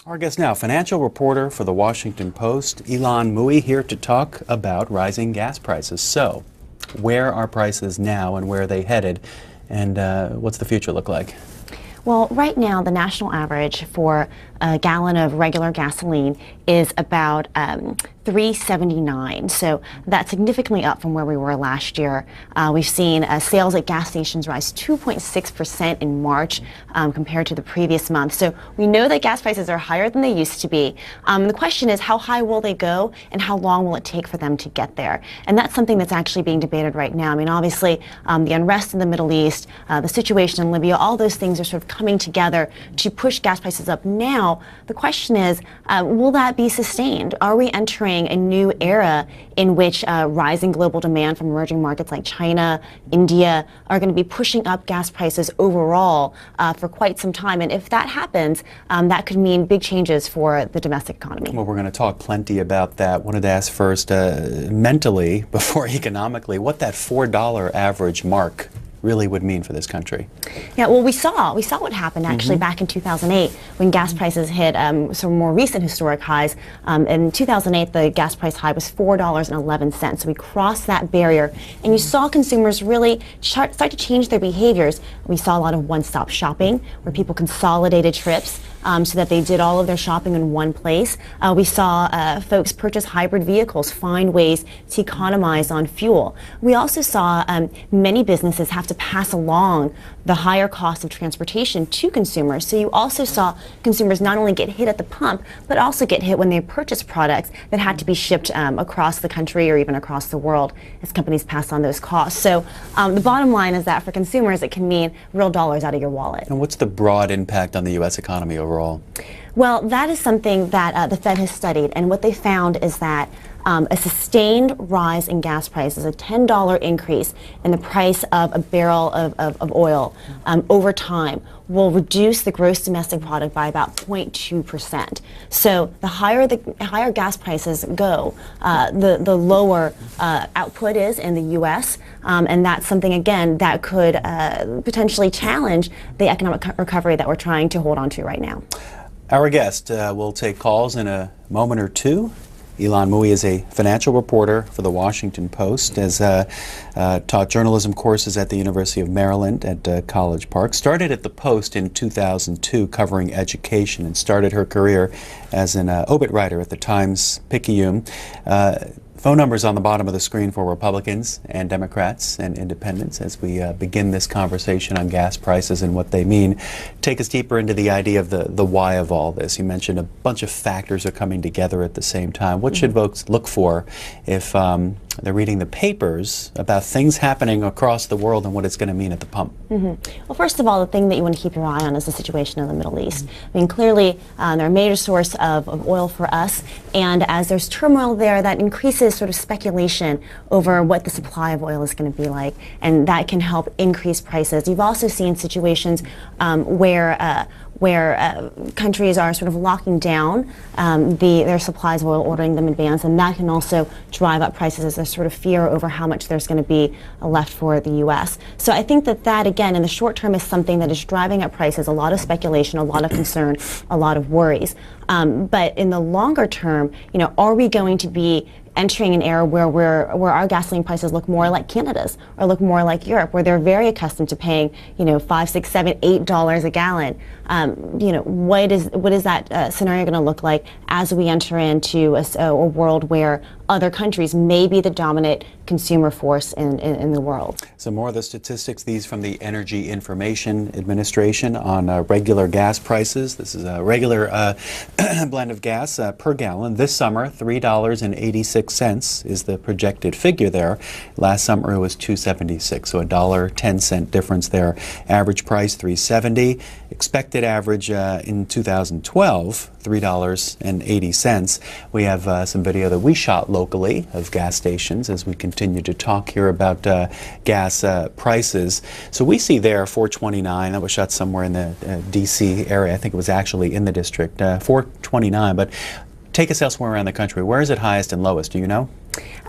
Our guest now, financial reporter for the Washington Post, Ylan Mui, here to talk about rising gas prices. So, where are prices now and where are they headed, and what's the future look like? Well, right now, the national average for a gallon of regular gasoline is about $3.79. So that's significantly up from where we were last year. We've seen sales at gas stations rise 2.6% in March compared to the previous month. So we know that gas prices are higher than they used to be. The question is, how high will they go and how long will it take for them to get there? And that's something that's actually being debated right now. I mean, obviously, the unrest in the Middle East, the situation in Libya, all those things are sort of coming together to push gas prices up now. The question is, will that be sustained? Are we entering a new era in which rising global demand from emerging markets like China, India are going to be pushing up gas prices overall for quite some time? And if that happens, that could mean big changes for the domestic economy. Well, we're going to talk plenty about that. Wanted to ask first, mentally, before economically, what that $4 average mark really would mean for this country. Yeah, well, we saw what happened actually back in 2008 when gas prices hit some more recent historic highs. In 2008, the gas price high was $4.11. So we crossed that barrier, and you saw consumers really start to change their behaviors. We saw a lot of one-stop shopping where people consolidated trips so that they did all of their shopping in one place. We saw folks purchase hybrid vehicles, find ways to economize on fuel. We also saw many businesses have to pass along the higher cost of transportation to consumers. So you also saw consumers not only get hit at the pump, but also get hit when they purchase products that had to be shipped across the country or even across the world as companies pass on those costs. So the bottom line is that for consumers, it can mean real dollars out of your wallet. And what's the broad impact on the U.S. economy overall? Well, that is something that the Fed has studied, and what they found is that a sustained rise in gas prices, a $10 increase in the price of a barrel of oil over time, will reduce the gross domestic product by about 0.2%. So the higher gas prices go, the lower output is in the U.S., and that's something, again, that could potentially challenge the economic recovery that we're trying to hold on to right now. Our guest will take calls in a moment or two. Ylan Mui is a financial reporter for the Washington Post, has taught journalism courses at the University of Maryland at College Park, started at the Post in 2002 covering education, and started her career as an obit writer at the Times-Picayune. Phone numbers on the bottom of the screen for Republicans and Democrats and independents as we begin this conversation on gas prices and what they mean. Take us deeper into the idea of the why of all this. You mentioned a bunch of factors are coming together at the same time. What should folks look for if they're reading the papers about things happening across the world and what it's going to mean at the pump? Well, first of all, the thing that you want to keep your eye on is the situation in the Middle East. I mean, clearly, they're a major source of oil for us, and as there's turmoil there, that increases sort of speculation over what the supply of oil is going to be like, and that can help increase prices. You've also seen situations where countries are sort of locking down their supplies of oil, ordering them in advance, and that can also drive up prices as there's sort of fear over how much there's going to be left for the U.S. So I think that again, in the short term, is something that is driving up prices, a lot of speculation, a lot of concern, a lot of worries. But in the longer term, are we going to be entering an era where our gasoline prices look more like Canada's or look more like Europe, where they're very accustomed to paying, $5, $6, $7, $8 a gallon? What is that scenario going to look like as we enter into a world where other countries may be the dominant consumer force in the world? So more of the statistics, these from the Energy Information Administration on regular gas prices. This is a regular blend of gas per gallon. This summer, $3.86 is the projected figure there. Last summer it was $2.76, so $1.10 difference there. Average price $3.70. Expected average in 2012, $3.80. We have some video that we shot locally of gas stations as we continue to talk here about gas prices. So we see there $4.29. That was shot somewhere in the D.C. area. I think it was actually in the district. $4.29, but take us elsewhere around the country. Where is it highest and lowest? Do you know?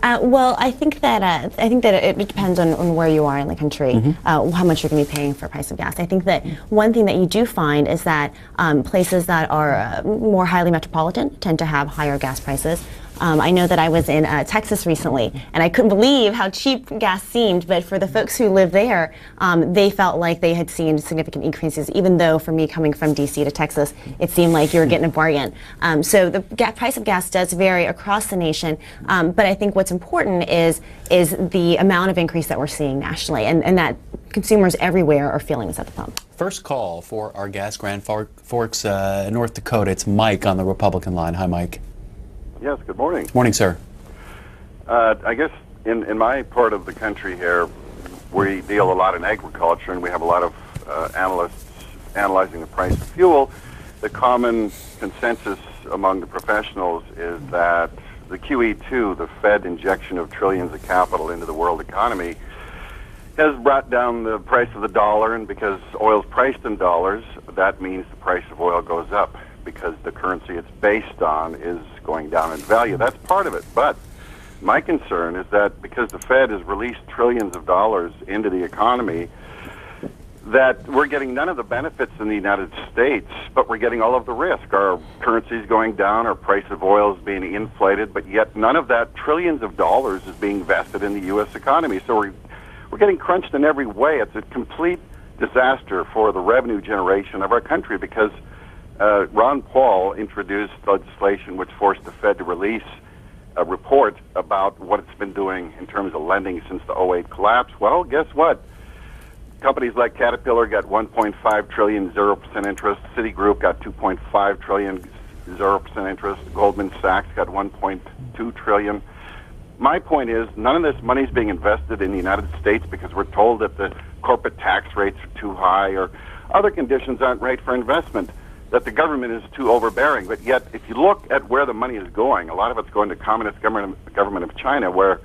Well, I think that it depends on where you are in the country, how much you're going to be paying for price of gas. I think that one thing that you do find is that places that are more highly metropolitan tend to have higher gas prices. I know that I was in Texas recently, and I couldn't believe how cheap gas seemed, but for the folks who live there, they felt like they had seen significant increases, even though for me coming from DC to Texas, it seemed like you were getting a bargain. So the price of gas does vary across the nation, but I think what's important is the amount of increase that we're seeing nationally, and that consumers everywhere are feeling this at the pump. First call for our gas, Grand Forks, North Dakota. It's Mike on the Republican line. Hi, Mike. Yes, good morning. Morning, sir. I guess in my part of the country here, we deal a lot in agriculture, and we have a lot of analysts analyzing the price of fuel. The common consensus among the professionals is that the QE2, the Fed injection of trillions of capital into the world economy, has brought down the price of the dollar, and because oil's priced in dollars, that means the price of oil goes up, because the currency it's based on is going down in value. That's part of it. But my concern is that because the Fed has released trillions of dollars into the economy, that we're getting none of the benefits in the United States, but we're getting all of the risk. Our currency is going down, our price of oil is being inflated, but yet none of that trillions of dollars is being vested in the U.S. economy. So we're getting crunched in every way. It's a complete disaster for the revenue generation of our country, because Ron Paul introduced legislation which forced the Fed to release a report about what it's been doing in terms of lending since the '08 collapse. Well, guess what? Companies like Caterpillar got 1.5 trillion, 0% interest. Citigroup got 2.5 trillion, 0% interest. Goldman Sachs got 1.2 trillion. My point is, none of this money is being invested in the United States because we're told that the corporate tax rates are too high or other conditions aren't right for investment, that the government is too overbearing. But yet, if you look at where the money is going, a lot of it's going to communist government of China, where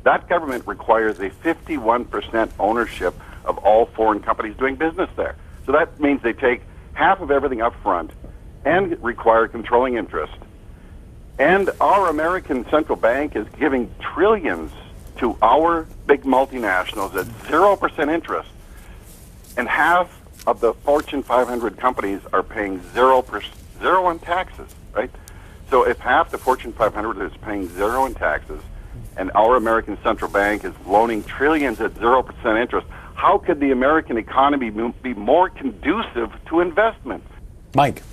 that government requires a 51% ownership of all foreign companies doing business there. So that means they take half of everything up front and require controlling interest. And our American central bank is giving trillions to our big multinationals at 0% interest, and half of the Fortune 500 companies are paying zero on taxes, right? So if half the Fortune 500 is paying zero in taxes, and our American central bank is loaning trillions at 0% interest, how could the American economy be more conducive to investment? Mike,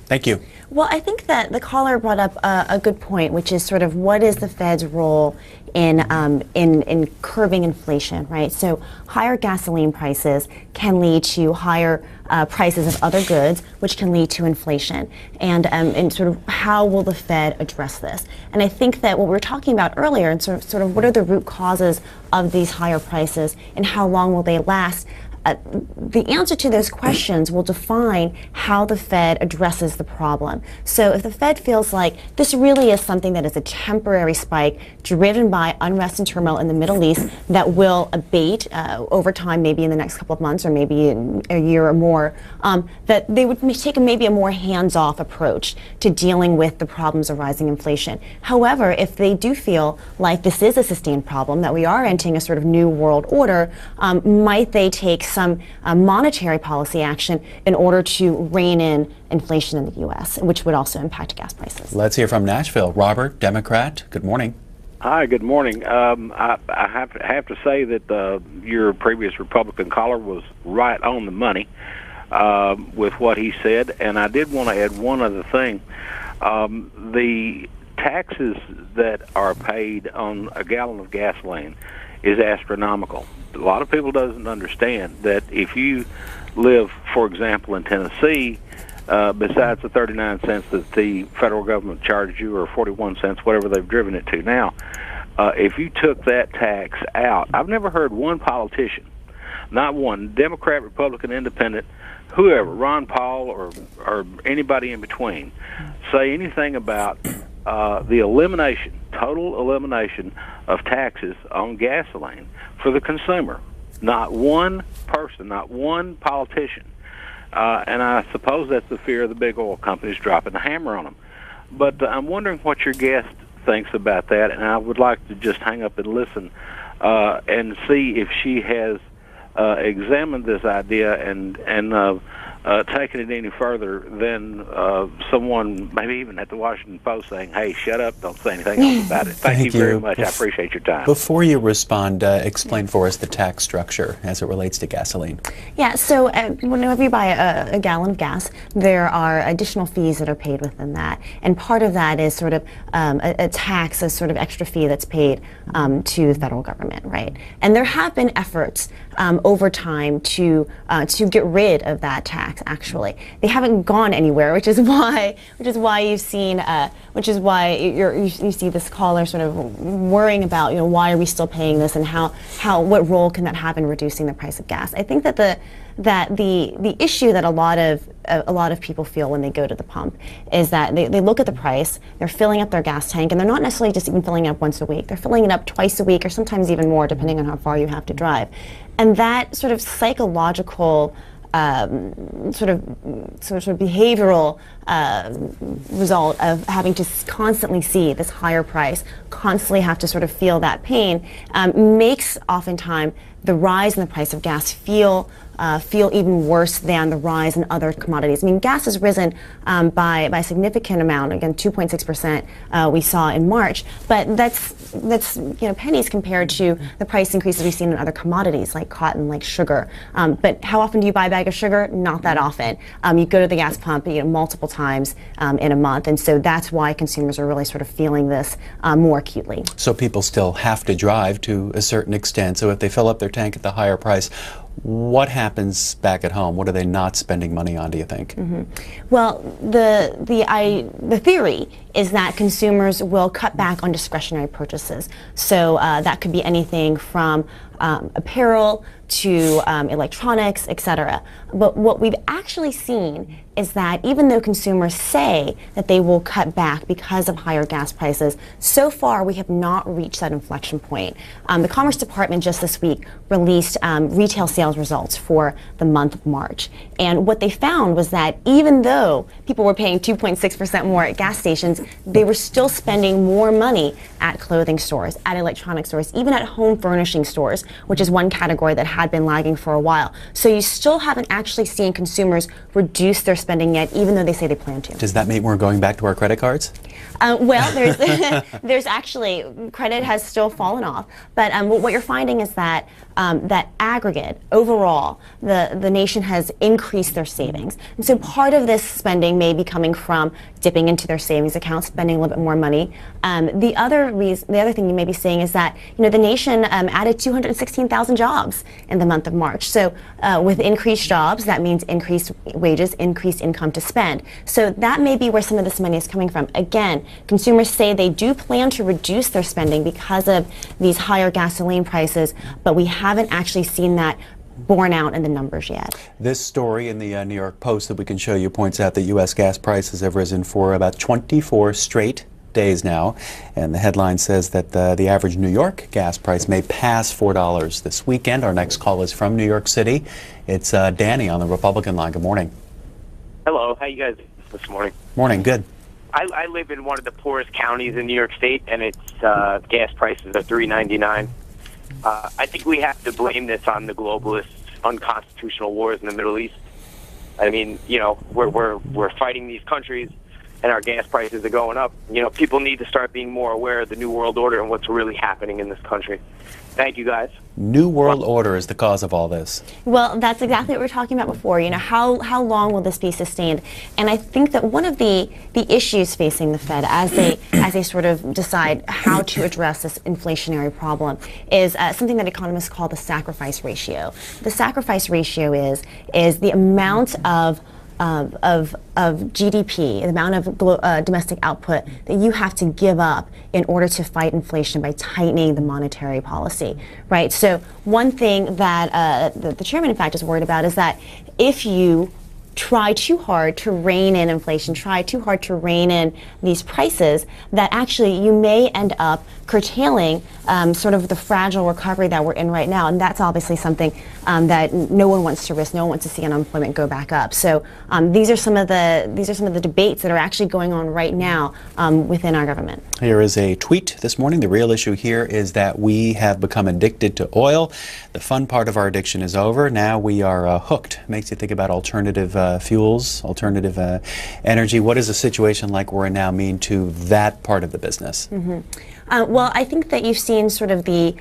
thank you. Well, I think that the caller brought up a good point, which is sort of what is the Fed's role in curbing inflation, right? So higher gasoline prices can lead to higher prices of other goods, which can lead to inflation. And sort of how will the Fed address this? And I think that what we were talking about earlier, and sort of what are the root causes of these higher prices and how long will they last? The answer to those questions will define how the Fed addresses the problem. So if the Fed feels like this really is something that is a temporary spike driven by unrest and turmoil in the Middle East that will abate over time, maybe in the next couple of months or maybe in a year or more, that they would take maybe a more hands-off approach to dealing with the problems of rising inflation. However, if they do feel like this is a sustained problem, that we are entering a sort of new world order, might they take some monetary policy action in order to rein in inflation in the U.S., which would also impact gas prices? Let's hear from Nashville. Robert, Democrat, good morning. Hi, good morning. I have to say that your previous Republican caller was right on the money with what he said, and I did want to add one other thing. The taxes that are paid on a gallon of gasoline is astronomical. A lot of people doesn't understand that if you live, for example, in Tennessee, besides the 39 cents that the federal government charged you, or 41 cents, whatever they've driven it to now, if you took that tax out, I've never heard one politician, not one, Democrat, Republican, Independent, whoever, Ron Paul or anybody in between, say anything about the elimination, total elimination of taxes on gasoline for the consumer. Not one person, not one politician. And I suppose that's the fear of the big oil companies dropping the hammer on them. But I'm wondering what your guest thinks about that, and I would like to just hang up and listen and see if she has examined this idea and taken it any further than someone, maybe even at the Washington Post, saying, "Hey, shut up! Don't say anything else about it." Thank you very much. I appreciate your time. Before you respond, explain for us the tax structure as it relates to gasoline. Yeah, so whenever you buy a gallon of gas, there are additional fees that are paid within that. And part of that is sort of a tax, a sort of extra fee that's paid to the federal government, right? And there have been efforts over time to get rid of that tax. Actually, they haven't gone anywhere, which is why you've seen, which is why you see this caller sort of worrying about, why are we still paying this, and what role can that have in reducing the price of gas? I think that the issue that a lot of people feel when they go to the pump is that they look at the price, they're filling up their gas tank, and they're not necessarily just even filling it up once a week. They're filling it up twice a week, or sometimes even more, depending on how far you have to drive. And that sort of psychological sort of behavioral result of having to constantly see this higher price, constantly have to sort of feel that pain, makes oftentimes the rise in the price of gas feel even worse than the rise in other commodities. I mean, gas has risen by a significant amount. Again, 2.6% we saw in March, but that's pennies compared to the price increases we've seen in other commodities like cotton, like sugar. But how often do you buy a bag of sugar? Not that often. You go to the gas pump multiple times in a month, and so that's why consumers are really sort of feeling this more acutely. So people still have to drive to a certain extent. So if they fill up their tank at the higher price, what happens back at home? What are they not spending money on, do you think? Mm-hmm. Well, the theory is that consumers will cut back on discretionary purchases. So that could be anything from apparel to electronics, etc. But what we've actually seen is that even though consumers say that they will cut back because of higher gas prices, so far we have not reached that inflection point. The Commerce Department just this week released retail sales results for the month of March. And what they found was that even though people were paying 2.6% more at gas stations, they were still spending more money at clothing stores, at electronic stores, even at home furnishing stores, which is one category that had been lagging for a while. So you still haven't actually seen consumers reduce their spending yet, even though they say they plan to. Does that mean we're going back to our credit cards? Well, there's actually, credit has still fallen off, but what you're finding is that that aggregate, overall, the nation has increased their savings. And so part of this spending may be coming from dipping into their savings account, spending a little bit more money. The other thing you may be seeing is that the nation added 216,000 jobs in the month of March. So with increased jobs, that means increased wages, increased income to spend. So that may be where some of this money is coming from. Again, consumers say they do plan to reduce their spending because of these higher gasoline prices, but we haven't actually seen that borne out in the numbers yet. This story in the New York Post that we can show you points out that U.S. gas prices have risen for about 24 straight days now, and the headline says that the average New York gas price may pass $4 this weekend. Our next call is from New York City. It's Danny on the Republican line. Good morning. Hello, how you guys this morning? Morning, good. I live in one of the poorest counties in New York State, and its gas prices are $3.99. I think we have to blame this on the globalists' unconstitutional wars in the Middle East. I mean, we're fighting these countries, and our gas prices are going up. People need to start being more aware of the New World Order and what's really happening in this country. Thank you, guys. New World Order is the cause of all this. Well, that's exactly what we were talking about before. How long will this be sustained? And I think that one of the issues facing the Fed as they sort of decide how to address this inflationary problem is something that economists call the sacrifice ratio. The sacrifice ratio is the amount of GDP, the amount of domestic output that you have to give up in order to fight inflation by tightening the monetary policy, right? So one thing that the chairman, in fact, is worried about is that if you try too hard to rein in inflation, try too hard to rein in these prices, that actually you may end up curtailing sort of the fragile recovery that we're in right now, and that's obviously something that no one wants to risk. No one wants to see unemployment go back up. So these are some of the debates that are actually going on right now within our government. Here is a tweet this morning. The real issue here is that we have become addicted to oil. The fun part of our addiction is over. Now we are hooked. Makes you think about alternative fuels, alternative energy. What does a situation like we're in now mean to that part of the business? Well, I think that you've seen sort of the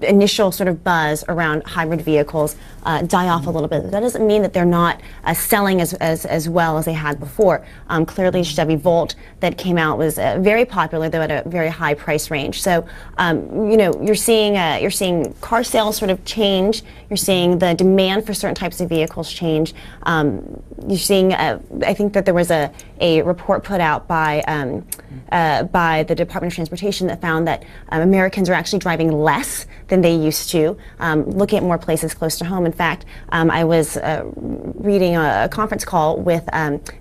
initial sort of buzz around hybrid vehicles die off a little bit. That doesn't mean that they're not selling as well as they had before. Clearly, Chevy Volt that came out was very popular, though at a very high price range. So, you know, you're seeing car sales sort of change. You're seeing the demand for certain types of vehicles change. You're seeing, I think that there was a report put out by the Department of Transportation that found that Americans are actually driving less than they used to, looking at more places close to home. In fact, I was reading a conference call with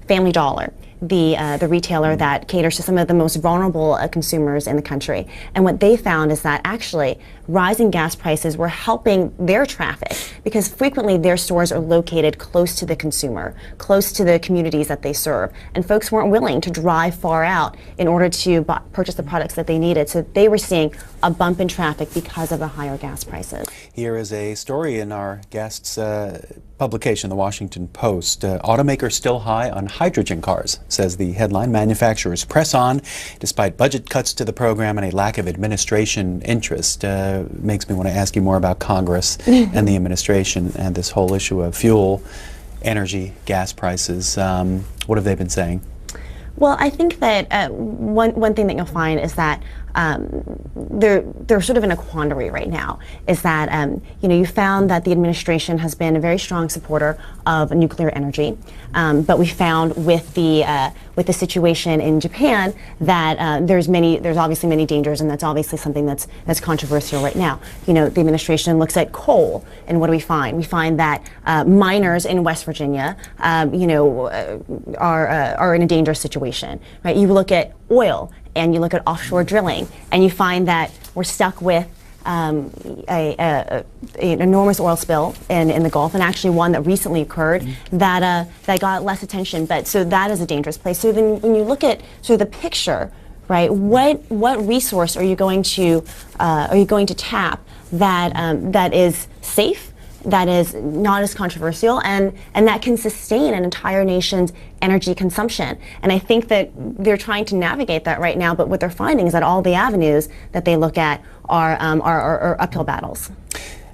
Family Dollar, the retailer that caters to some of the most vulnerable consumers in the country. And what they found is that actually rising gas prices were helping their traffic, because frequently their stores are located close to the consumer, close to the communities that they serve. And folks weren't willing to drive far out in order to purchase the products that they needed. So they were seeing a bump in traffic because of the higher gas prices. Here is a story in our guest's publication, The Washington Post. Automakers still high on hydrogen cars, says the headline. Manufacturers press on despite budget cuts to the program and a lack of administration interest. Makes me want to ask you more about Congress and the administration and this whole issue of fuel, energy, gas prices. What have they been saying? Well, I think that one thing that you'll find is that they're sort of in a quandary right now. Is that you know, you found that the administration has been a very strong supporter of nuclear energy, but we found with the situation in Japan that there's obviously many dangers, and that's obviously something that's controversial right now. You know, the administration looks at coal, and what do we find? We find that miners in West Virginia, you know, are in a dangerous situation. Right? You look at oil, and you look at offshore drilling, and you find that we're stuck with an enormous oil spill in the Gulf, and actually one that recently occurred that got less attention. But so that is a dangerous place. So then, when you look at sort of the picture, right? What resource are you going to tap that is safe, that is not as controversial, and that can sustain an entire nation's energy consumption? And I think that they're trying to navigate that right now, but what they're finding is that all the avenues that they look at are uphill battles.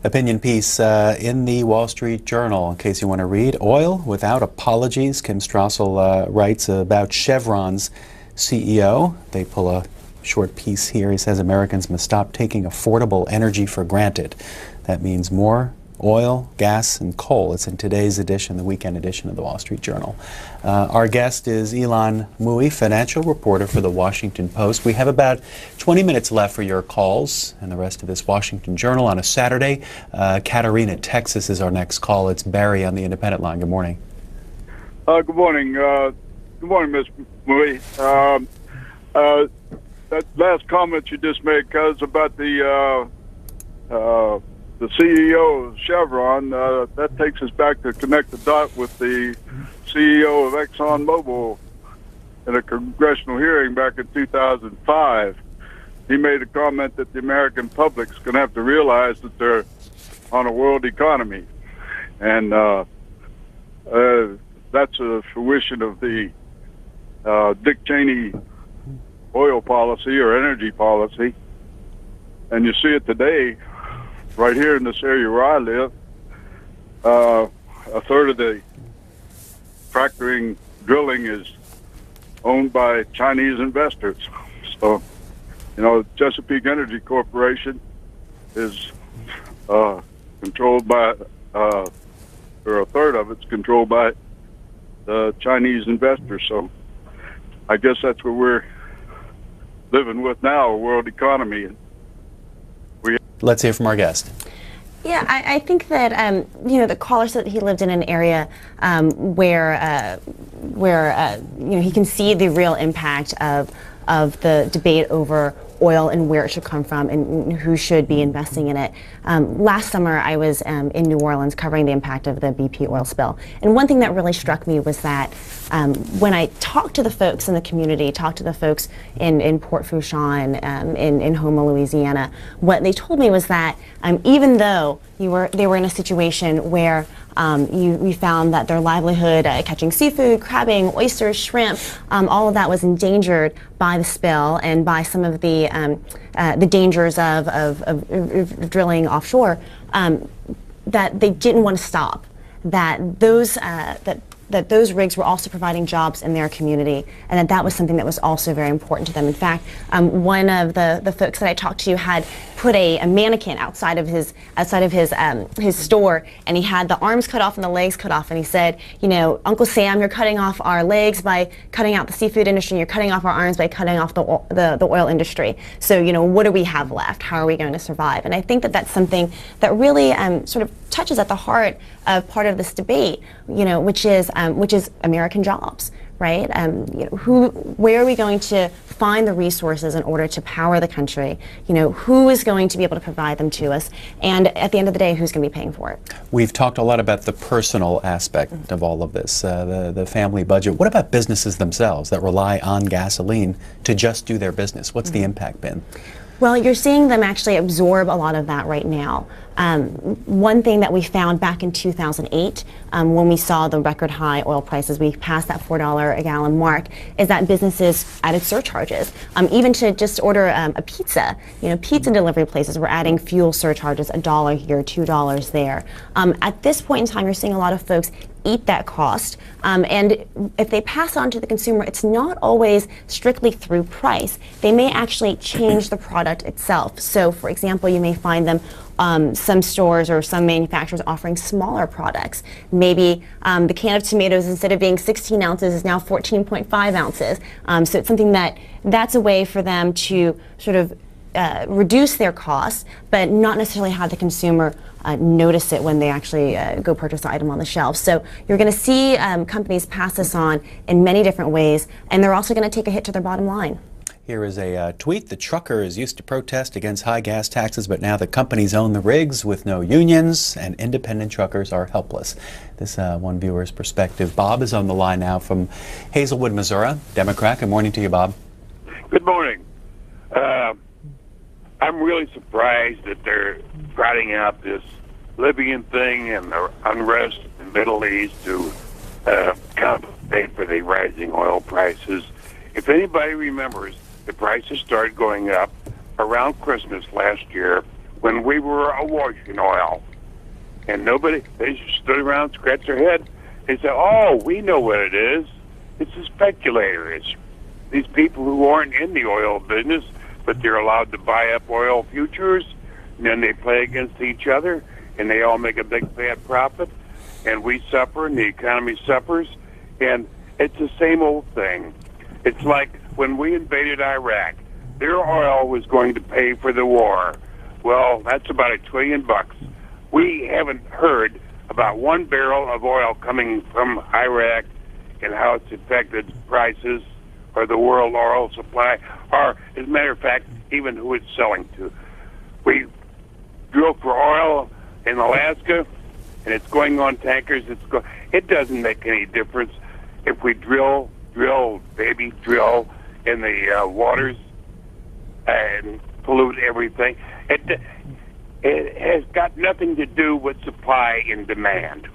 Opinion piece in the Wall Street Journal, in case you want to read. Oil without apologies, Kim Strassel writes about Chevron's CEO. They pull a short piece here. He says Americans must stop taking affordable energy for granted. That means more oil, gas, and coal. It's in today's edition, the weekend edition of the Wall Street Journal. Our guest is Ilan Mui, financial reporter for the Washington Post. We have about 20 minutes left for your calls and the rest of this Washington Journal on a Saturday. Katarina, Texas is our next call. It's Barry on the Independent line. Good morning. Good morning. Good morning, Ms. Mui. That last comment you just made, cuz, about the CEO of Chevron, that takes us back to connect the dot with the CEO of ExxonMobil in a congressional hearing back in 2005. He made a comment that the American public's going to have to realize that they're on a world economy. And that's a fruition of the Dick Cheney oil policy or energy policy. And you see it today. Right here in this area where I live, a third of the fracturing drilling is owned by Chinese investors. So, you know, Chesapeake Energy Corporation is controlled by, or a third of it's controlled by the Chinese investors. So I guess that's what we're living with now, a world economy. Let's hear from our guest. Yeah, I think that the caller said that he lived in an area where he can see the real impact of the debate over oil and where it should come from and who should be investing in it. Last summer, I was in New Orleans covering the impact of the BP oil spill. And one thing that really struck me was that when I talked to the folks in the community, talked to the folks in Port Fourchon, in Houma, Louisiana, what they told me was that even though they were in a situation where we found that their livelihood, catching seafood, crabbing, oysters, shrimp, all of that was endangered by the spill and by some of the dangers of drilling offshore, that they didn't want to stop. That those rigs were also providing jobs in their community, and that was something that was also very important to them. In fact, one of the folks that I talked to had put a mannequin outside of his store, and he had the arms cut off and the legs cut off, and he said, Uncle Sam, you're cutting off our legs by cutting out the seafood industry, and you're cutting off our arms by cutting off the oil industry. So what do we have left? How are we going to survive? And I think that that's something that really sort of touches at the heart of part of this debate, which is American jobs, right? Where are we going to find the resources in order to power the country? Who is going to be able to provide them to us? And at the end of the day, who's going to be paying for it? We've talked a lot about the personal aspect of all of this, the family budget. What about businesses themselves that rely on gasoline to just do their business? What's the impact been? Well, you're seeing them actually absorb a lot of that right now. One thing that we found back in 2008, when we saw the record high oil prices, we passed that $4 a gallon mark, is that businesses added surcharges. Even to just order a pizza, pizza delivery places were adding fuel surcharges, $1 here, $2 there. At this point in time, you're seeing a lot of folks eat that cost, and if they pass on to the consumer, it's not always strictly through price. They may actually change the product itself. So, for example, you may find them some stores or some manufacturers offering smaller products. Maybe the can of tomatoes, instead of being 16 ounces, is now 14.5 ounces. So it's something that's a way for them to sort of reduce their costs, but not necessarily have the consumer notice it when they actually go purchase the item on the shelf. So you're going to see companies pass this on in many different ways, and they're also going to take a hit to their bottom line. Here is a tweet. The truckers used to protest against high gas taxes, but now the companies own the rigs with no unions, and independent truckers are helpless. This one viewer's perspective. Bob is on the line now from Hazelwood, Missouri, Democrat. Good morning to you, Bob. Good morning. I'm really surprised that they're trotting out this Libyan thing and the unrest in the Middle East to compensate for the rising oil prices. If anybody remembers, the prices started going up around Christmas last year when we were awash in oil. And they just stood around, scratched their head. They said, oh, we know what it is. It's the speculators. These people who aren't in the oil business, but they're allowed to buy up oil futures, and then they play against each other, and they all make a big fat profit, and we suffer, and the economy suffers, and it's the same old thing. It's like when we invaded Iraq, their oil was going to pay for the war. Well, that's about $1 trillion. We haven't heard about one barrel of oil coming from Iraq and how it's affected prices or the world oil supply, or, as a matter of fact, even who it's selling to. We drill for oil in Alaska, and it's going on tankers. It doesn't make any difference if we drill in the waters and pollute everything. It has got nothing to do with supply and demand.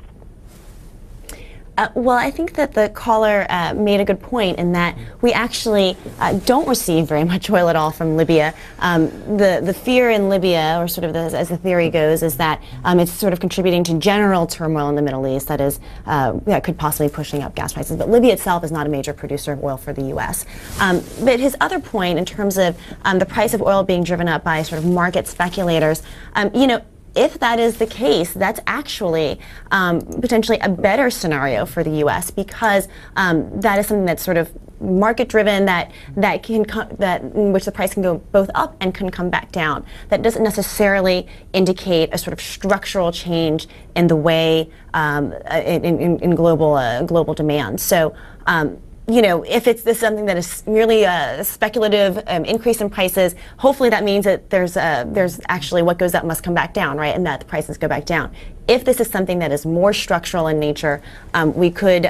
Well, I think that the caller made a good point in that we actually don't receive very much oil at all from Libya. The fear in Libya, or sort of as the theory goes, is that it's sort of contributing to general turmoil in the Middle East that could possibly pushing up gas prices. But Libya itself is not a major producer of oil for the U.S. But his other point in terms of the price of oil being driven up by sort of market speculators, if that is the case, that's actually potentially a better scenario for the U.S. because that is something that's sort of market-driven, that in which the price can go both up and can come back down. That doesn't necessarily indicate a sort of structural change in the way in global demand. So. If it's something that is merely a speculative increase in prices, hopefully that means that there's actually what goes up must come back down, right, and that the prices go back down. If this is something that is more structural in nature, we could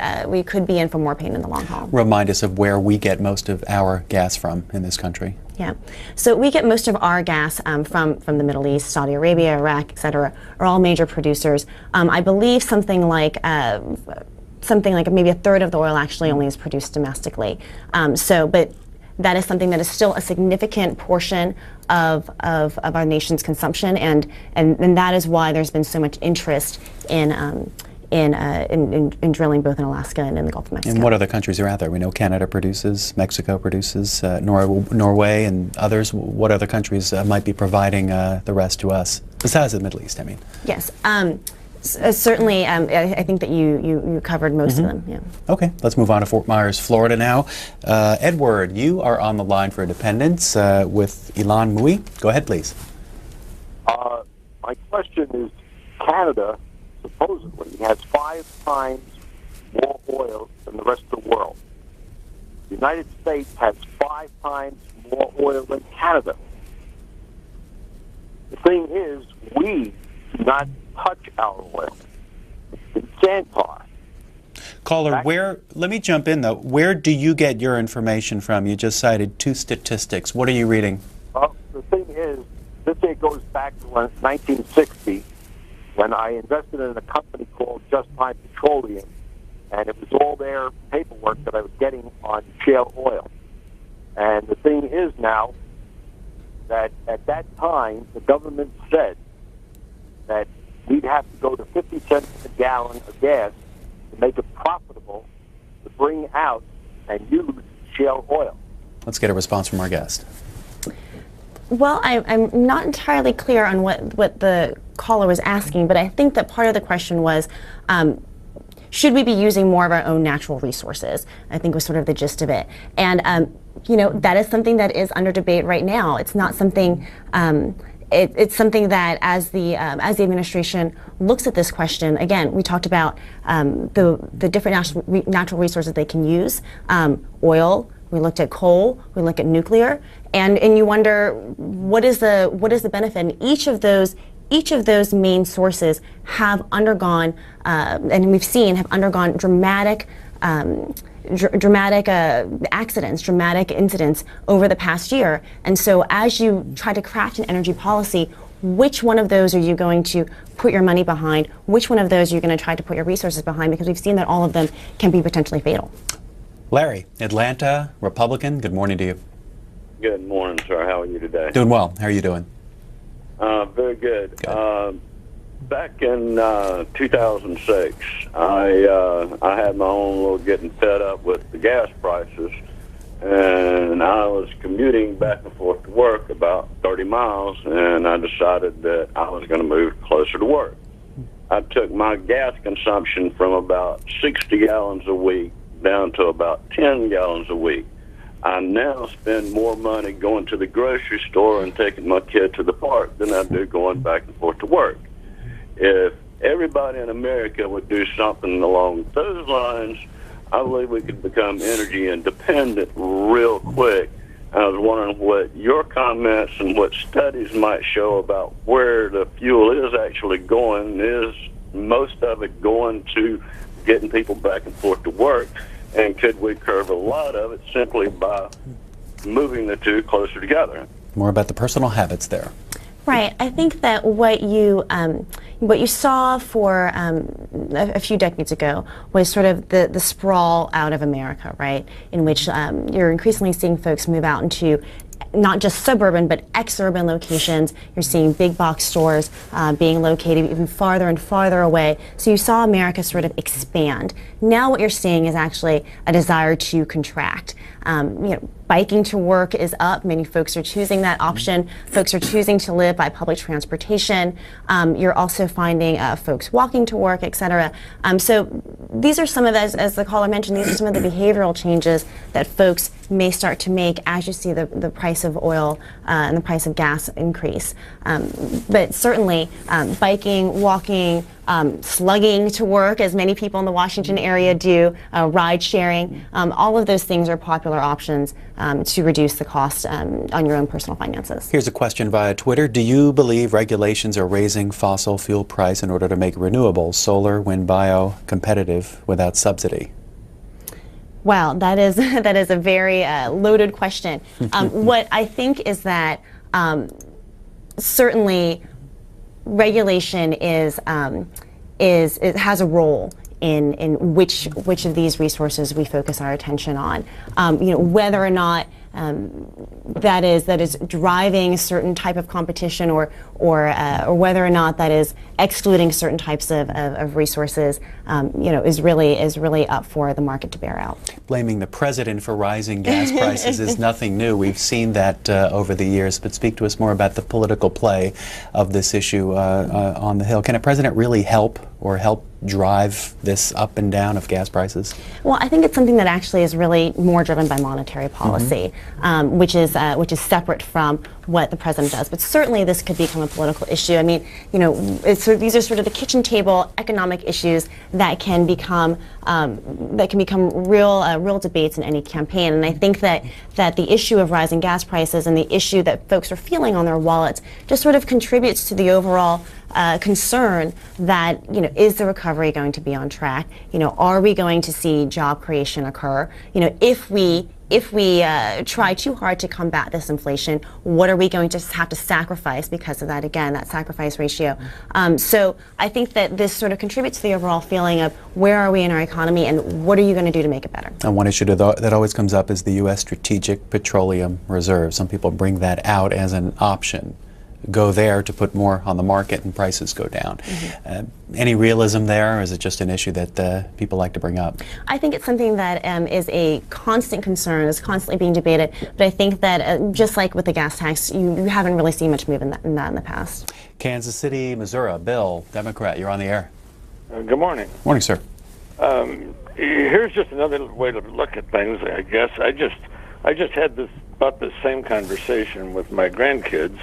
be in for more pain in the long haul. Remind us of where we get most of our gas from in this country. Yeah, so we get most of our gas from the Middle East, Saudi Arabia, Iraq, et cetera, are all major producers. I believe something like maybe a third of the oil actually only is produced domestically. But that is something that is still a significant portion of our nation's consumption, and that is why there's been so much interest in drilling both in Alaska and in the Gulf of Mexico. And what other countries are out there? We know Canada produces, Mexico produces, Norway and others. What other countries might be providing the rest to us, besides the Middle East, I mean? Yes. Certainly, I think that you covered most of them. Yeah. Okay, let's move on to Fort Myers, Florida now. Edward, you are on the line for Independence with Ilan Mui. Go ahead, please. My question is, Canada supposedly has 5 times more oil than the rest of the world. The United States has 5 times more oil than Canada. The thing is, we do not touch our oil. It's sand tar. Caller, let me jump in though. Where do you get your information from? You just cited 2 statistics. What are you reading? Well, the thing is, this thing goes back to 1960 when I invested in a company called Just Time Petroleum, and it was all their paperwork that I was getting on shale oil. And the thing is now that at that time, the government said that we'd have to go to 50 cents a gallon of gas to make it profitable to bring out and use shale oil. Let's get a response from our guest. Well, I'm not entirely clear on what the caller was asking, but I think that part of the question was, should we be using more of our own natural resources? I think was sort of the gist of it. And, that is something that is under debate right now. It's not something... It's something that, as the administration looks at this question, again, we talked about the different natural resources they can use. Oil. We looked at coal. We look at nuclear, and you wonder what is the benefit? And each of those main sources have undergone, and we've seen have undergone dramatic accidents, dramatic incidents over the past year. And so as you try to craft an energy policy, which one of those are you going to put your money behind? Which one of those are you going to try to put your resources behind? Because we've seen that all of them can be potentially fatal. Larry, Atlanta, Republican, good morning to you. Good morning, sir. How are you today? Doing well. How are you doing? Very good. Back in 2006, I had my own little getting fed up with the gas prices, and I was commuting back and forth to work about 30 miles, and I decided that I was going to move closer to work. I took my gas consumption from about 60 gallons a week down to about 10 gallons a week. I now spend more money going to the grocery store and taking my kid to the park than I do going back and forth to work. If everybody in America would do something along those lines, I believe we could become energy independent real quick. I was wondering what your comments and what studies might show about where the fuel is actually going. Is most of it going to getting people back and forth to work? And could we curb a lot of it simply by moving the two closer together? More about the personal habits there. Right. I think that what you saw for a few decades ago was sort of the sprawl out of America, right, in which you're increasingly seeing folks move out into not just suburban but exurban locations. You're seeing big box stores being located even farther and farther away. So you saw America sort of expand. Now what you're seeing is actually a desire to contract. Biking to work is up. Many folks are choosing that option. Folks are choosing to live by public transportation. You're also finding folks walking to work, et cetera. So these are some of, as the caller mentioned, these are some of the behavioral changes that folks may start to make as you see the price of oil and the price of gas increase. But certainly biking, walking, slugging to work, as many people in the Washington area do, ride sharing, all of those things are popular options to reduce the cost on your own personal finances. Here's a question via Twitter. Do you believe regulations are raising fossil fuel price in order to make renewables, solar, wind, bio, competitive without subsidy? Wow, that is a very loaded question. What I think is that certainly regulation it has a role in which of these resources we focus our attention on. Whether or not that is driving a certain type of competition, or whether or not that is excluding certain types of resources, is really up for the market to bear out. Blaming the president for rising gas prices is nothing new. We've seen that over the years. But speak to us more about the political play of this issue on the Hill. Can a president really help drive this up and down of gas prices? Well, I think it's something that actually is really more driven by monetary policy, which is separate from what the president does. But certainly, this could become a political issue. I mean, these are sort of the kitchen table economic issues that can become real debates in any campaign. And I think that the issue of rising gas prices and the issue that folks are feeling on their wallets just sort of contributes to the overall concern that, is the recovery going to be on track? Are we going to see job creation occur? If we try too hard to combat this inflation, what are we going to have to sacrifice because of that? Again, that sacrifice ratio. So I think that this sort of contributes to the overall feeling of where are we in our economy and what are you going to do to make it better? And one issue that always comes up is the U.S. Strategic Petroleum Reserve. Some people bring that out as an option. Go there to put more on the market and prices go down. Any realism there, or is it just an issue that people like to bring up? I think it's something that is a constant concern, is constantly being debated, but I think that just like with the gas tax, you haven't really seen much move in that in the past. Kansas City, Missouri. Bill, Democrat, you're on the air. Good morning. Morning, sir. Here's just another way to look at things, I guess. I just had about the same conversation with my grandkids,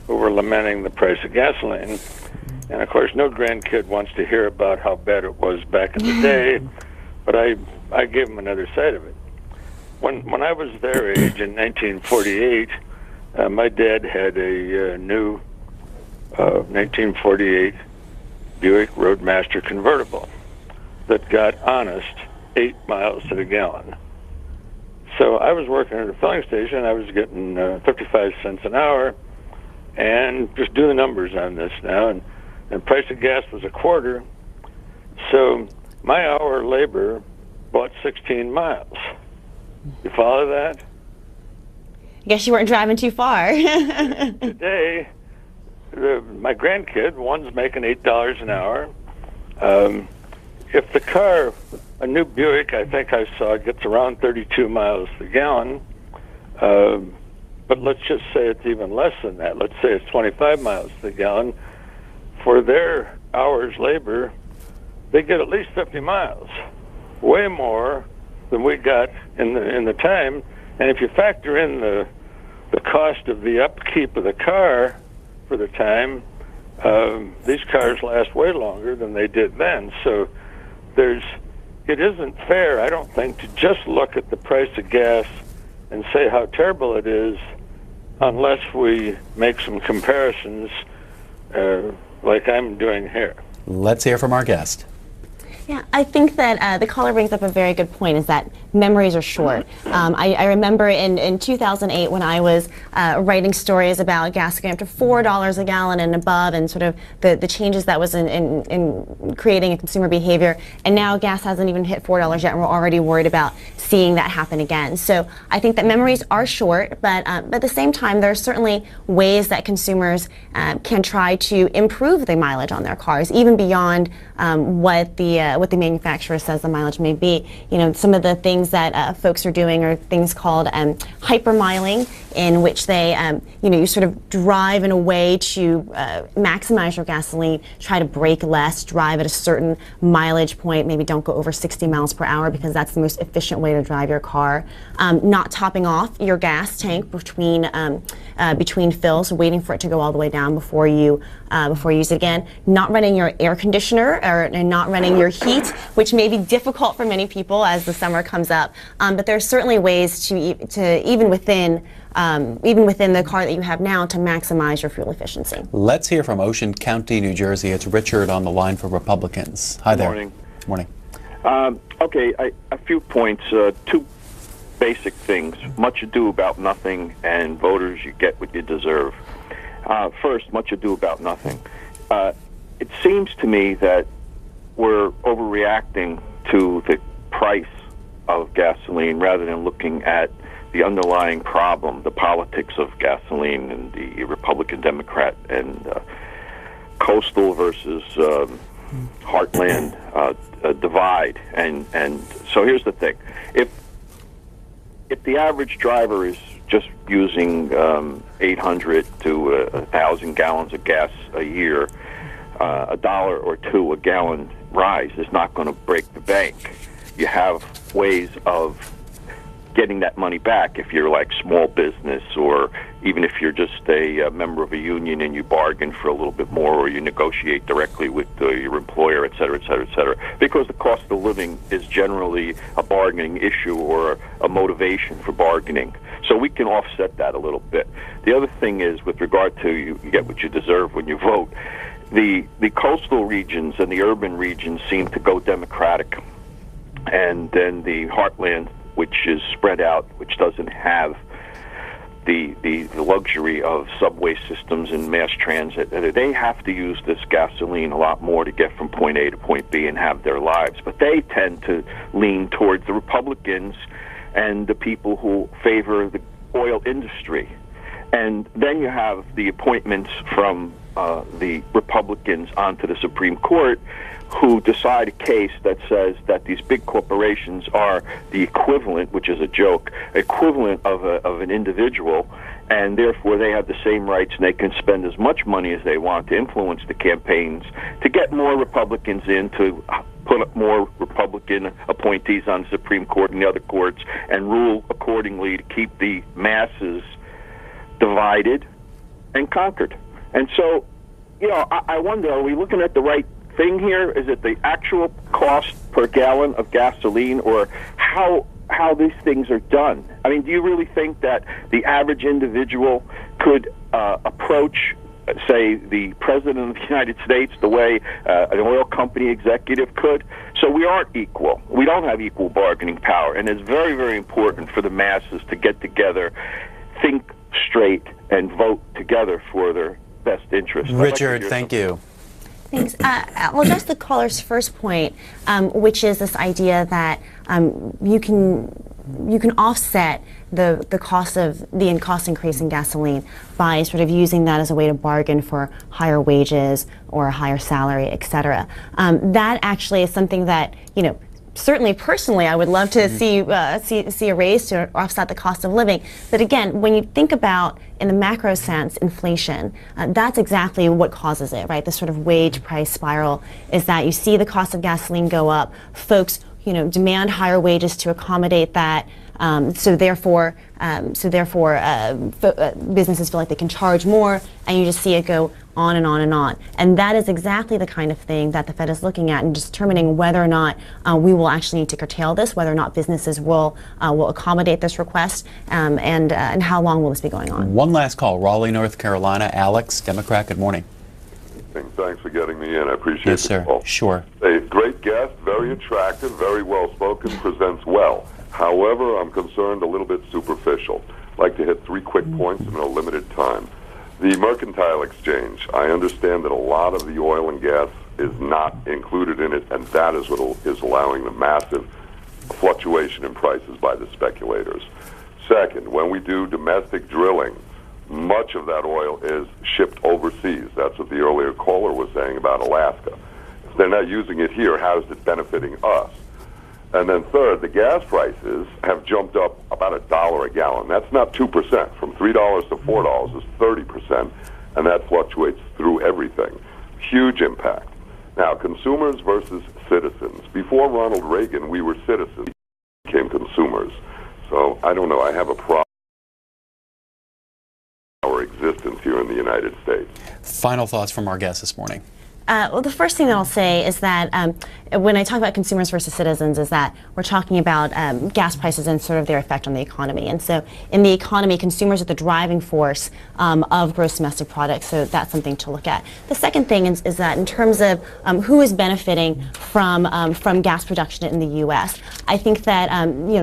who were lamenting the price of gasoline. And of course, no grandkid wants to hear about how bad it was back in the day, but I gave them another side of it. When I was their age in 1948, my dad had a new 1948 Buick Roadmaster convertible that got honest 8 miles to the gallon. So I was working at a filling station. I was getting 55 cents an hour. And just do the numbers on this now, and price of gas was a quarter, so my hour labor bought 16 miles. You follow that? I guess you weren't driving too far. Today, my grandkid, one's making $8 an hour. If the car, a new Buick, I think I saw, gets around 32 miles to the gallon, but let's just say it's even less than that. Let's say it's 25 miles to the gallon. For their hours labor, they get at least 50 miles, way more than we got in the time. And if you factor in the cost of the upkeep of the car for the time, these cars last way longer than they did then. So it isn't fair, I don't think, to just look at the price of gas and say how terrible it is, unless we make some comparisons like I'm doing here. Let's hear from our guest. Yeah, I think that the caller brings up a very good point, is that memories are short. I remember in 2008 when I was writing stories about gas going up to $4 a gallon and above, and sort of the changes that was in creating a consumer behavior, and now gas hasn't even hit $4 yet, and we're already worried about seeing that happen again. So I think that memories are short, but at the same time, there are certainly ways that consumers can try to improve the mileage on their cars, even beyond what the manufacturer says the mileage may be. You know, some of the things that folks are doing are things called hypermiling, in which they, you sort of drive in a way to maximize your gasoline, try to brake less, drive at a certain mileage point, maybe don't go over 60 miles per hour because that's the most efficient way to drive your car. Not topping off your gas tank between fills, waiting for it to go all the way down before you use it again. Not running your air conditioner and not running your heat, which may be difficult for many people as the summer comes up. But there are certainly ways to even within the car that you have now to maximize your fuel efficiency. Let's hear from Ocean County, New Jersey. It's Richard on the line for Republicans. Hi there. Morning. Morning. Okay, a few points. Two basic things. Much ado about nothing, and voters, you get what you deserve. First, much ado about nothing. It seems to me that we're overreacting to the price of gasoline rather than looking at the underlying problem, the politics of gasoline and the Republican, Democrat, and coastal versus heartland divide. And so here's the thing: if the average driver is just using 800 to 1,000 gallons of gas a year, $1 or $2 a gallon rise is not going to break the bank. You have ways of getting that money back if you're like small business, or even if you're just a member of a union and you bargain for a little bit more, or you negotiate directly with your employer, et cetera, et cetera, et cetera. Because the cost of living is generally a bargaining issue or a motivation for bargaining. So we can offset that a little bit. The other thing is, with regard to you get what you deserve when you vote, the coastal regions and the urban regions seem to go Democratic, and then the heartland, which is spread out, which doesn't have the luxury of subway systems and mass transit, they have to use this gasoline a lot more to get from point A to point B and have their lives. But they tend to lean towards the Republicans and the people who favor the oil industry. And then you have the appointments from the Republicans onto the Supreme Court, who decide a case that says that these big corporations are the equivalent, which is a joke, equivalent of an individual, and therefore they have the same rights and they can spend as much money as they want to influence the campaigns to get more Republicans in, to put up more Republican appointees on the Supreme Court and the other courts, and rule accordingly to keep the masses divided and conquered. And so, I wonder, are we looking at the right thing here? Is it the actual cost per gallon of gasoline, or how these things are done? I mean, do you really think that the average individual could approach, say, the President of the United States the way an oil company executive could? So we aren't equal. We don't have equal bargaining power, and it's very, very important for the masses to get together, think straight, and vote together for their best interest. Richard, thank you. Thanks. I'll address the caller's first point, which is this idea that you can offset the cost increase in gasoline by sort of using that as a way to bargain for higher wages or a higher salary, et cetera. That actually is something that, certainly personally I would love to see a raise to offset the cost of living. But again, when you think about, in the macro sense, inflation, that's exactly what causes it, right? The sort of wage price spiral is that you see the cost of gasoline go up, folks demand higher wages to accommodate that. So therefore, businesses feel like they can charge more, and you just see it go on and on and on. And that is exactly the kind of thing that the Fed is looking at and determining whether or not we will actually need to curtail this, whether or not businesses will accommodate this request, and how long will this be going on. One last call, Raleigh, North Carolina. Alex, Democrat, good morning. Thanks for getting me in. I appreciate Yes, the sir. call. Sure. A great guest, very attractive, very well spoken, presents well. However, I'm concerned a little bit superficial. I'd like to hit 3 quick points in a limited time. The mercantile exchange. I understand that a lot of the oil and gas is not included in it, and that is what is allowing the massive fluctuation in prices by the speculators. Second, when we do domestic drilling, much of that oil is shipped overseas. That's what the earlier caller was saying about Alaska. If they're not using it here, how is it benefiting us? And then third, the gas prices have jumped up about $1 a gallon. That's not 2%. From $3 to $4 is 30%, and that fluctuates through everything. Huge impact. Now, consumers versus citizens. Before Ronald Reagan, we were citizens. We became consumers. So, I don't know. I have a problem with our existence here in the United States. Final thoughts from our guest this morning. Well, the first thing that I'll say is that when I talk about consumers versus citizens is that we're talking about gas prices and sort of their effect on the economy. And so in the economy, consumers are the driving force of gross domestic product, so that's something to look at. The second thing is that in terms of who is benefiting from gas production in the U.S., I think that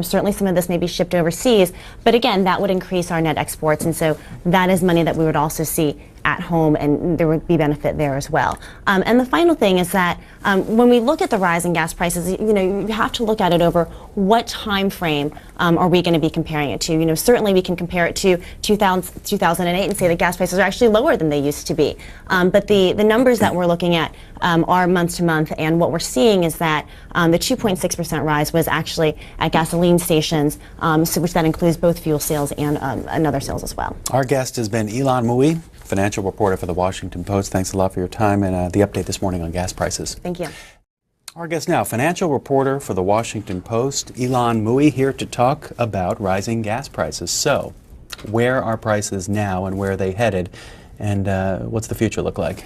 certainly some of this may be shipped overseas, but again, that would increase our net exports, and so that is money that we would also see at home, and there would be benefit there as well. And the final thing is that when we look at the rise in gas prices, you have to look at it over what time frame are we going to be comparing it to. Certainly we can compare it to 2008 and say that gas prices are actually lower than they used to be. But the numbers that we're looking at are month to month, and what we're seeing is that the 2.6% rise was actually at gasoline stations, which that includes both fuel sales and other sales as well. Our guest has been Ilan Mui, financial reporter for the Washington Post. Thanks a lot for your time and the update this morning on gas prices. Thank you. Our guest now, financial reporter for the Washington Post, Ilan Mui, here to talk about rising gas prices. So, where are prices now and where are they headed, and what's the future look like?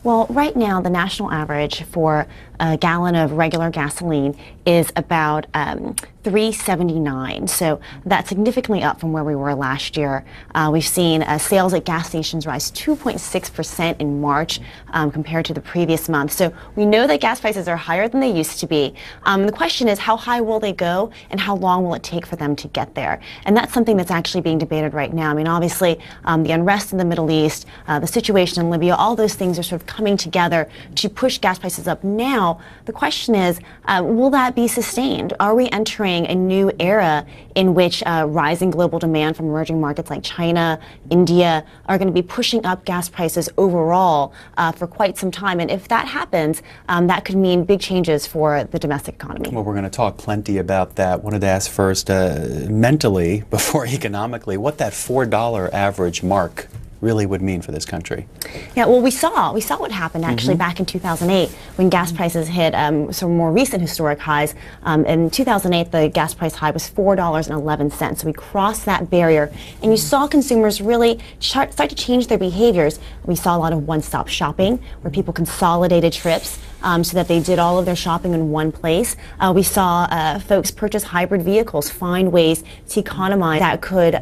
Well, right now, the national average for a gallon of regular gasoline is about $3.79. So that's significantly up from where we were last year. We've seen sales at gas stations rise 2.6% in March compared to the previous month. So we know that gas prices are higher than they used to be. The question is, how high will they go and how long will it take for them to get there? And that's something that's actually being debated right now. I mean, obviously, the unrest in the Middle East, the situation in Libya, all those things are sort of coming together to push gas prices up now. The question is, will that be sustained? Are we entering a new era in which rising global demand from emerging markets like China, India are going to be pushing up gas prices overall for quite some time? And if that happens, that could mean big changes for the domestic economy. Well, we're going to talk plenty about that. Wanted to ask first, mentally, before economically, what that $4 average mark really would mean for this country. Yeah, well, we saw what happened actually back in 2008 when gas prices hit some more recent historic highs. In 2008, the gas price high was $4.11. So we crossed that barrier, and you saw consumers really start to change their behaviors. We saw a lot of one-stop shopping where people consolidated trips so that they did all of their shopping in one place. We saw folks purchase hybrid vehicles, find ways to economize that could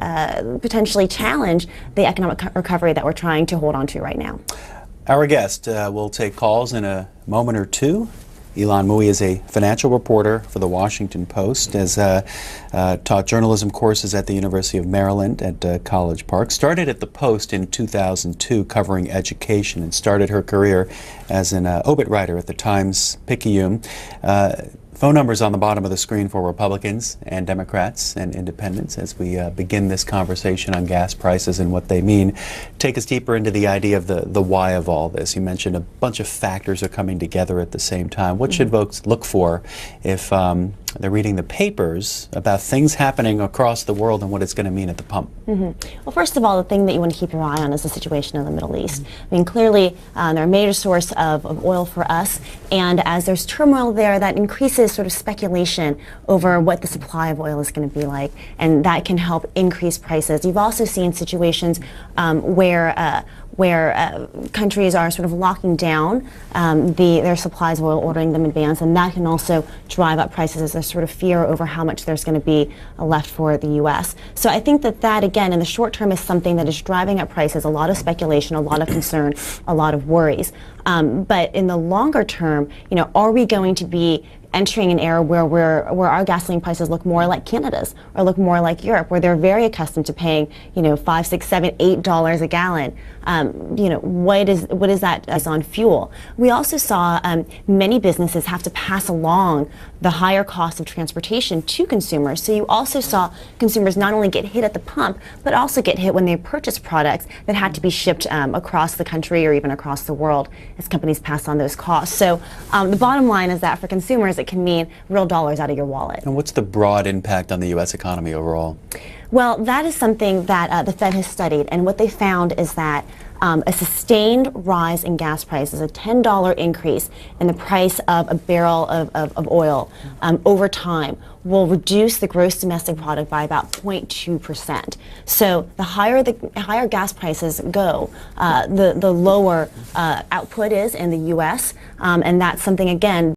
potentially challenge the economic recovery that we're trying to hold on to right now. Our guest will take calls in a moment or two. Ilan Mui is a financial reporter for the Washington Post, has taught journalism courses at the University of Maryland at College Park, started at the Post in 2002 covering education, and started her career as an obit writer at the Times-Picayune. Phone numbers on the bottom of the screen for Republicans and Democrats and independents as we begin this conversation on gas prices and what they mean. Take us deeper into the idea of the why of all this. You mentioned a bunch of factors are coming together at the same time. What should folks look for if they're reading the papers about things happening across the world and what it's going to mean at the pump? Well, first of all, the thing that you want to keep your eye on is the situation in the Middle East. I mean, clearly, they're a major source of oil for us, and as there's turmoil there, that increases sort of speculation over what the supply of oil is going to be like, and that can help increase prices. You've also seen situations where countries are sort of locking down their supplies of oil, ordering them in advance, and that can also drive up prices as there's sort of fear over how much there's going to be left for the U.S. So I think that again, in the short term, is something that is driving up prices, a lot of speculation, a lot of concern, a lot of worries. But in the longer term, are we going to be entering an era where our gasoline prices look more like Canada's or look more like Europe, where they're very accustomed to paying, $5, $6, $7, $8 a gallon. What is that as on fuel? We also saw many businesses have to pass along the higher cost of transportation to consumers. So you also saw consumers not only get hit at the pump, but also get hit when they purchase products that had to be shipped across the country or even across the world as companies pass on those costs. So the bottom line is that for consumers, it can mean real dollars out of your wallet. And what's the broad impact on the U.S. economy overall? Well, that is something that the Fed has studied, and what they found is that a sustained rise in gas prices, a $10 increase in the price of a barrel of oil over time, will reduce the gross domestic product by about 0.2%. So the higher gas prices go, the lower output is in the U.S., and that's something, again,